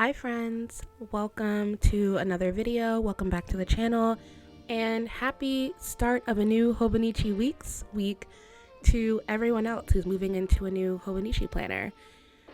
Hi friends, welcome to another video, welcome back to the channel, and happy start of a new Hobonichi week to everyone else who's moving into a new Hobonichi planner.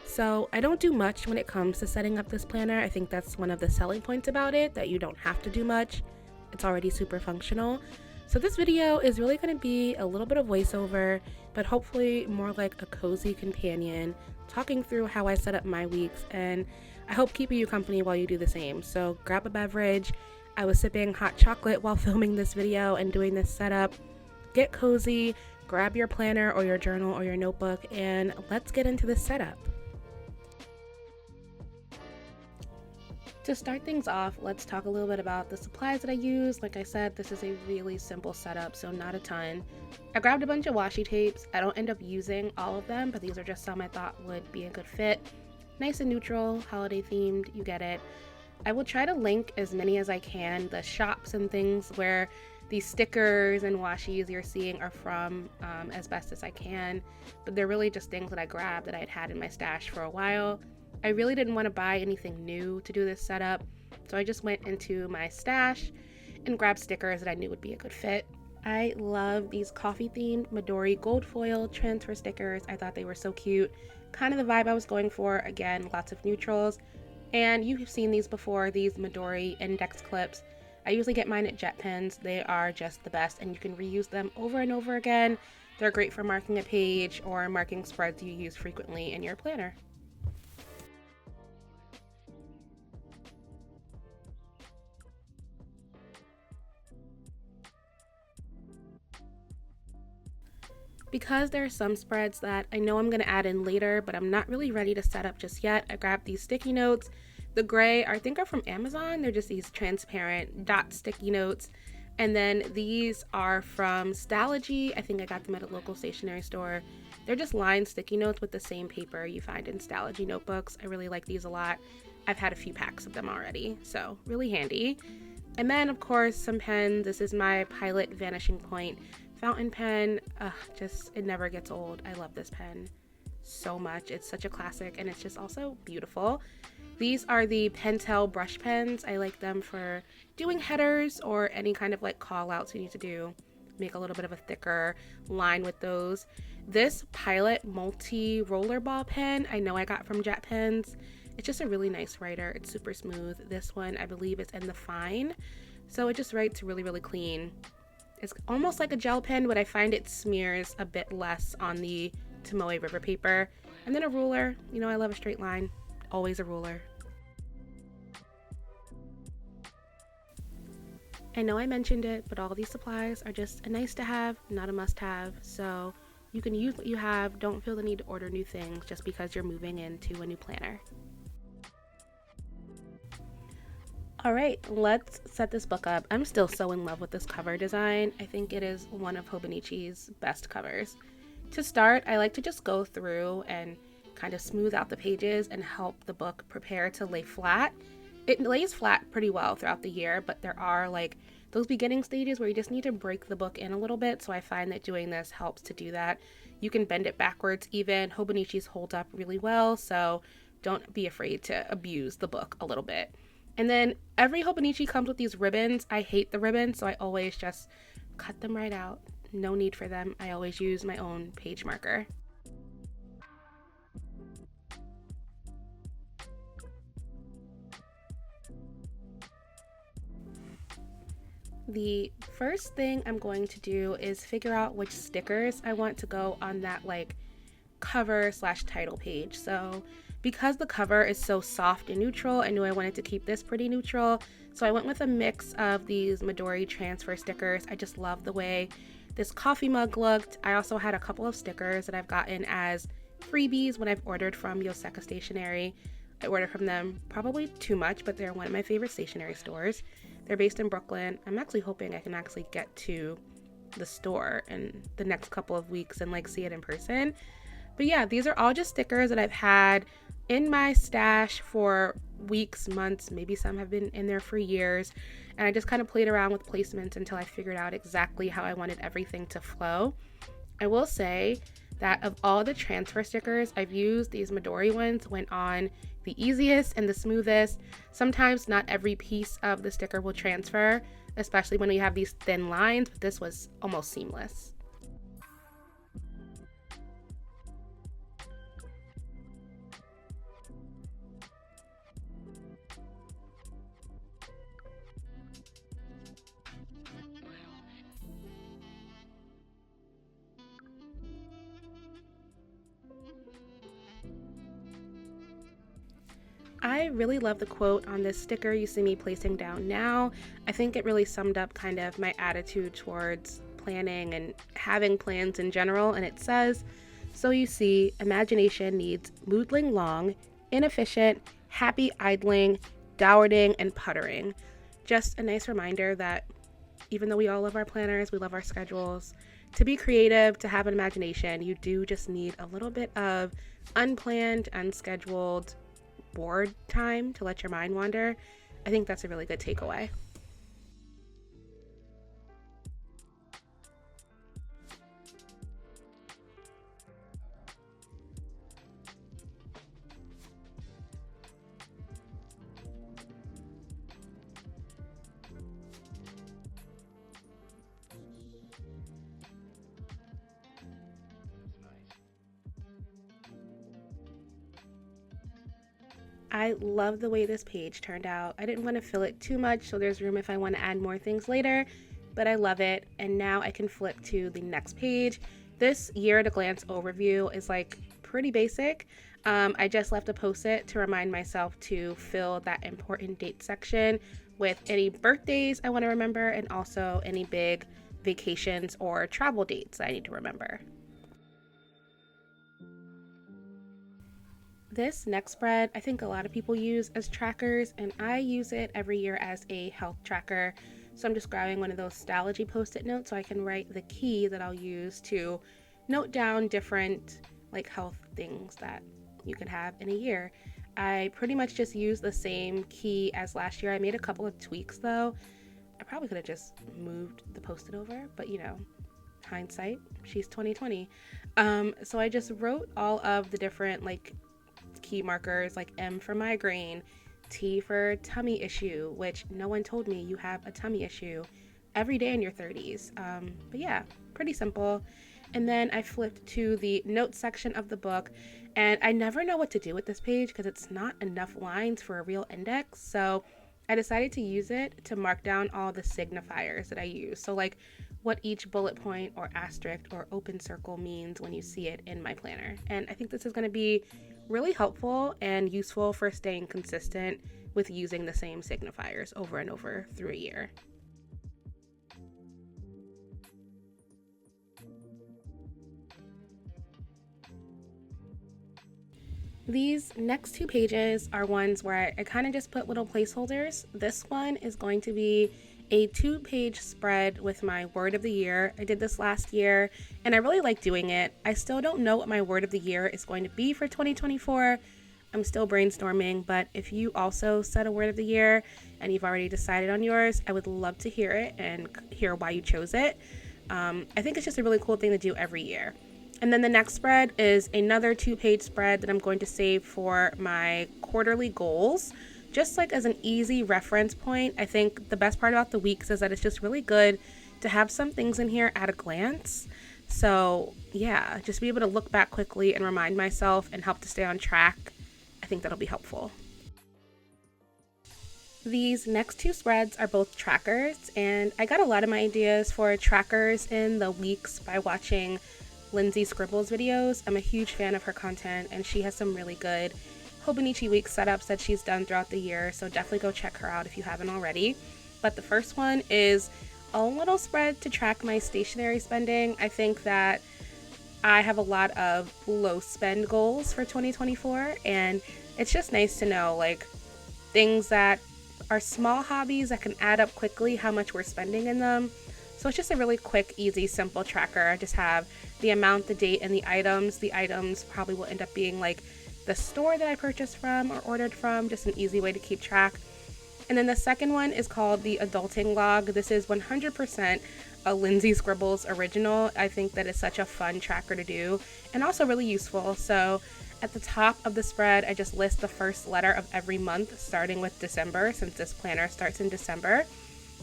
So I don't do much when it comes to setting up this planner. I think that's one of the selling points about it, that you don't have to do much. It's already super functional. So this video is really going to be a little bit of voiceover, but hopefully more like a cozy companion, talking through how I set up my weeks, and I hope keeping you company while you do the same. So grab a beverage. I was sipping hot chocolate while filming this video and doing this setup. Get cozy, grab your planner or your journal or your notebook, and let's get into this setup. To start things off, let's talk a little bit about the supplies that I use. Like I said, this is a really simple setup, so not a ton. I grabbed a bunch of washi tapes. I don't end up using all of them, but these are just some I thought would be a good fit. Nice and neutral, holiday themed, you get it. I will try to link as many as I can, the shops and things where these stickers and washis you're seeing are from, as best as I can. But they're really just things that I grabbed that I had in my stash for a while. I really didn't want to buy anything new to do this setup, so I just went into my stash and grabbed stickers that I knew would be a good fit. I love these coffee themed Midori gold foil transfer stickers. I thought they were so cute. Kind of the vibe I was going for. Again, lots of neutrals. And you've seen these before, these Midori index clips. I usually get mine at JetPens. They are just the best, and you can reuse them over and over again. They're great for marking a page or marking spreads you use frequently in your planner. Because there are some spreads that I know I'm going to add in later, but I'm not really ready to set up just yet, I grabbed these sticky notes. The gray, I think, are from Amazon. They're just these transparent dot sticky notes. And then these are from Stalogy. I think I got them at a local stationery store. They're just lined sticky notes with the same paper you find in Stalogy notebooks. I really like these a lot. I've had a few packs of them already, so really handy. And then, of course, some pens. This is my Pilot Vanishing Point fountain pen. It never gets old. I love this pen so much. It's such a classic, and it's just also beautiful. These are the Pentel brush pens. I like them for doing headers or any kind of like call outs you need to do. Make a little bit of a thicker line with those. This Pilot multi roller ball pen I know I got from JetPens. It's just a really nice writer. It's super smooth. This one I believe is in the fine, so it just writes really, really clean. It's almost like a gel pen, but I find it smears a bit less on the Omoi river paper. And then a ruler. You know, I love a straight line. Always a ruler. I know I mentioned it, but all these supplies are just a nice to have, not a must have. So you can use what you have. Don't feel the need to order new things just because you're moving into a new planner. Alright, let's set this book up. I'm still so in love with this cover design. I think it is one of Hobonichi's best covers. To start, I like to just go through and kind of smooth out the pages and help the book prepare to lay flat. It lays flat pretty well throughout the year, but there are like those beginning stages where you just need to break the book in a little bit, so I find that doing this helps to do that. You can bend it backwards even. Hobonichi's hold up really well, so don't be afraid to abuse the book a little bit. And then every Hobonichi comes with these ribbons. I hate the ribbons, so I always just cut them right out. No need for them. I always use my own page marker. The first thing I'm going to do is figure out which stickers I want to go on that like cover / title page. So because the cover is so soft and neutral, I knew I wanted to keep this pretty neutral. So I went with a mix of these Midori transfer stickers. I just love the way this coffee mug looked. I also had a couple of stickers that I've gotten as freebies when I've ordered from Yoseka Stationery. I ordered from them probably too much, but they're one of my favorite stationery stores. They're based in Brooklyn. I'm actually hoping I can actually get to the store in the next couple of weeks and like see it in person. But yeah, these are all just stickers that I've had in my stash for weeks, months, maybe some have been in there for years. And I just kind of played around with placements until I figured out exactly how I wanted everything to flow. I will say that of all the transfer stickers I've used, these Midori ones went on the easiest and the smoothest. Sometimes not every piece of the sticker will transfer, especially when we have these thin lines, but this was almost seamless. I really love the quote on this sticker you see me placing down now. I think it really summed up kind of my attitude towards planning and having plans in general, and it says, "So you see, imagination needs moodling long, inefficient, happy idling, dowarding, and puttering." Just a nice reminder that even though we all love our planners, we love our schedules, to be creative, to have an imagination, you do just need a little bit of unplanned, unscheduled bored time to let your mind wander. I think that's a really good takeaway. I love the way this page turned out. I didn't want to fill it too much, so there's room if I want to add more things later, but I love it. And now I can flip to the next page. This year at a glance overview is like pretty basic. I just left a post-it to remind myself to fill that important date section with any birthdays I want to remember and also any big vacations or travel dates I need to remember. This next spread, I think a lot of people use as trackers, and I use it every year as a health tracker. So I'm just grabbing one of those Stylogy post-it notes so I can write the key that I'll use to note down different like health things that you could have in a year. I pretty much just use the same key as last year. I made a couple of tweaks though. I probably could have just moved the post-it over, but you know, hindsight, she's 2020. So I just wrote all of the different like key markers, like M for migraine, T for tummy issue, which no one told me you have a tummy issue every day in your 30s. But yeah, pretty simple. And then I flipped to the notes section of the book, and I never know what to do with this page because it's not enough lines for a real index. So I decided to use it to mark down all the signifiers that I use. So like what each bullet point or asterisk or open circle means when you see it in my planner. And I think this is going to be really helpful and useful for staying consistent with using the same signifiers over and over through a year. These next two pages are ones where I kind of just put little placeholders. This one is going to be a 2-page spread with my word of the year. I did this last year and I really like doing it. I still don't know what my word of the year is going to be for 2024. I'm still brainstorming, but if you also set a word of the year and you've already decided on yours, I would love to hear it and hear why you chose it. I think it's just a really cool thing to do every year. And then the next spread is another 2-page spread that I'm going to save for my quarterly goals. Just like as an easy reference point, I think the best part about the weeks is that it's just really good to have some things in here at a glance. So yeah, just be able to look back quickly and remind myself and help to stay on track. I think that'll be helpful. These next two spreads are both trackers, and I got a lot of my ideas for trackers in the weeks by watching Lindsay Scribbles videos. I'm a huge fan of her content, and she has some really good Hobonichi week setups that she's done throughout the year, so definitely go check her out if you haven't already. But the first one is a little spread to track my stationery spending. I think that I have a lot of low spend goals for 2024, and it's just nice to know like things that are small hobbies that can add up quickly, how much we're spending in them. So it's just a really quick, easy, simple tracker. I just have the amount, the date, and the items. The items probably will end up being like the store that I purchased from or ordered from, just an easy way to keep track. And then the second one is called the Adulting Log. This is 100% a Lindsay Scribbles original. I think that it's such a fun tracker to do and also really useful. So at the top of the spread, I just list the first letter of every month, starting with December, since this planner starts in December.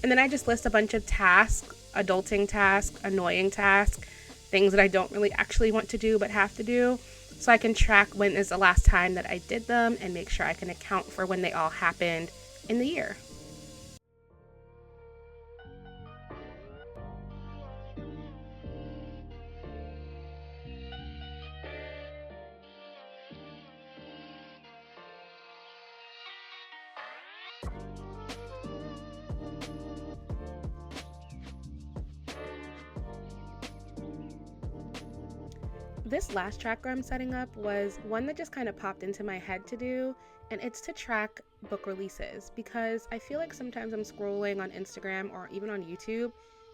And then I just list a bunch of tasks, adulting tasks, annoying tasks, things that I don't really actually want to do but have to do, so I can track when is the last time that I did them and make sure I can account for when they all happened in the year. This last tracker I'm setting up was one that just kind of popped into my head to do, and it's to track book releases, because I feel like sometimes I'm scrolling on Instagram or even on YouTube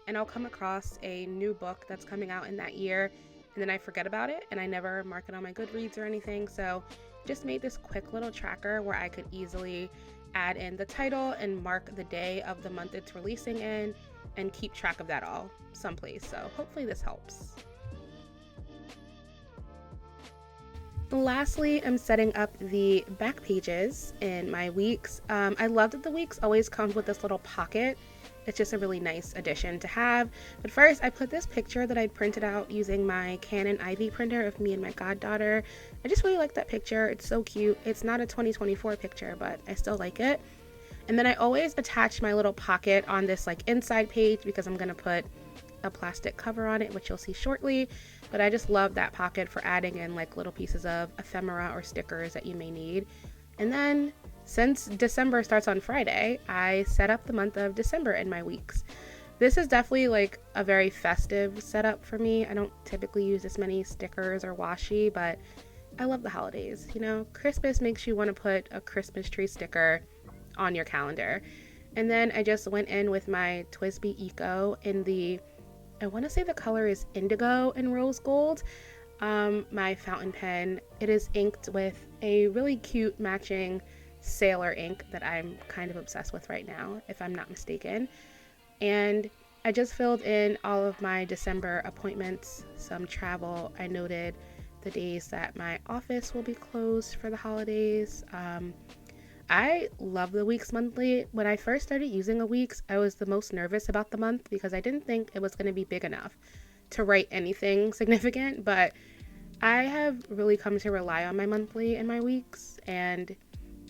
and I'll come across a new book that's coming out in that year, and then I forget about it and I never mark it on my Goodreads or anything. So just made this quick little tracker where I could easily add in the title and mark the day of the month it's releasing in and keep track of that all someplace. So hopefully this helps. Lastly, I'm setting up the back pages in my weeks. I love that the weeks always comes with this little pocket. It's just a really nice addition to have. But first, I put this picture that I printed out using my Canon Ivy printer of me and my goddaughter. I just really like that picture. It's so cute. It's not a 2024 picture, but I still like it. And then I always attach my little pocket on this like inside page because I'm gonna put a plastic cover on it, which you'll see shortly. But I just love that pocket for adding in like little pieces of ephemera or stickers that you may need. And then since December starts on Friday, I set up the month of December in my weeks. This is definitely like a very festive setup for me. I don't typically use this many stickers or washi, but I love the holidays. You know, Christmas makes you want to put a Christmas tree sticker on your calendar. And then I just went in with my TWSBI Eco in the, I want to say the color is indigo and rose gold. My fountain pen, it is inked with a really cute matching sailor ink that I'm kind of obsessed with right now, if I'm not mistaken. And I just filled in all of my December appointments, some travel. I noted the days that my office will be closed for the holidays. I love the weeks monthly. When I first started using a weeks, I was the most nervous about the month because I didn't think it was going to be big enough to write anything significant, but I have really come to rely on my monthly and my weeks, and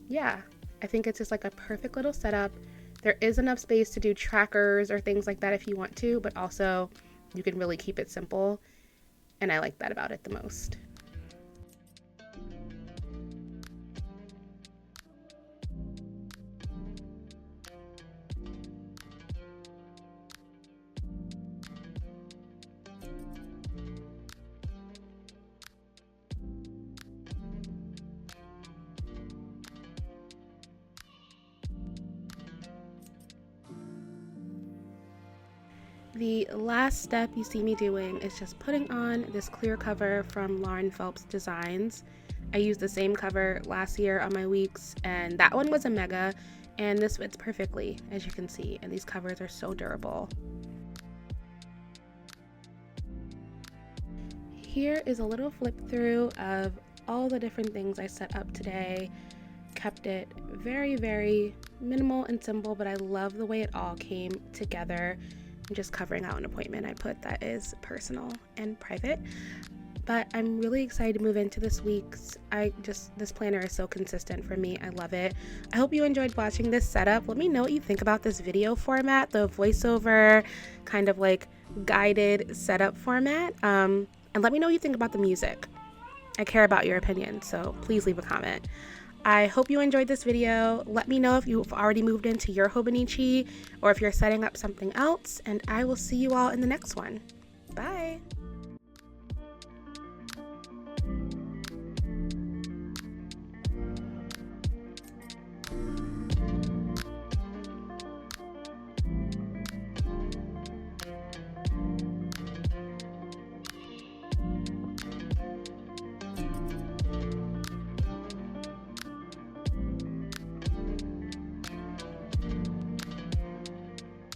yeah, I think it's just like a perfect little setup. There is enough space to do trackers or things like that if you want to, but also you can really keep it simple, and I like that about it the most. The last step you see me doing is just putting on this clear cover from Phelps Designs. I used the same cover last year on my weeks, and that one was a mega, and this fits perfectly, as you can see, and these covers are so durable. Here is a little flip through of all the different things I set up today. Kept it very, very minimal and simple, but I love the way it all came together. I'm just covering out an appointment I put that is personal and private, but I'm really excited to move into this week's. This planner is so consistent for me. I love it. I hope you enjoyed watching this setup. Let me know what you think about this video format, the voiceover kind of like guided setup format, and let me know what you think about the music. I care about your opinion, so please leave a comment. I hope you enjoyed this video. Let me know if you've already moved into your Hobonichi or if you're setting up something else, and I will see you all in the next one. Bye!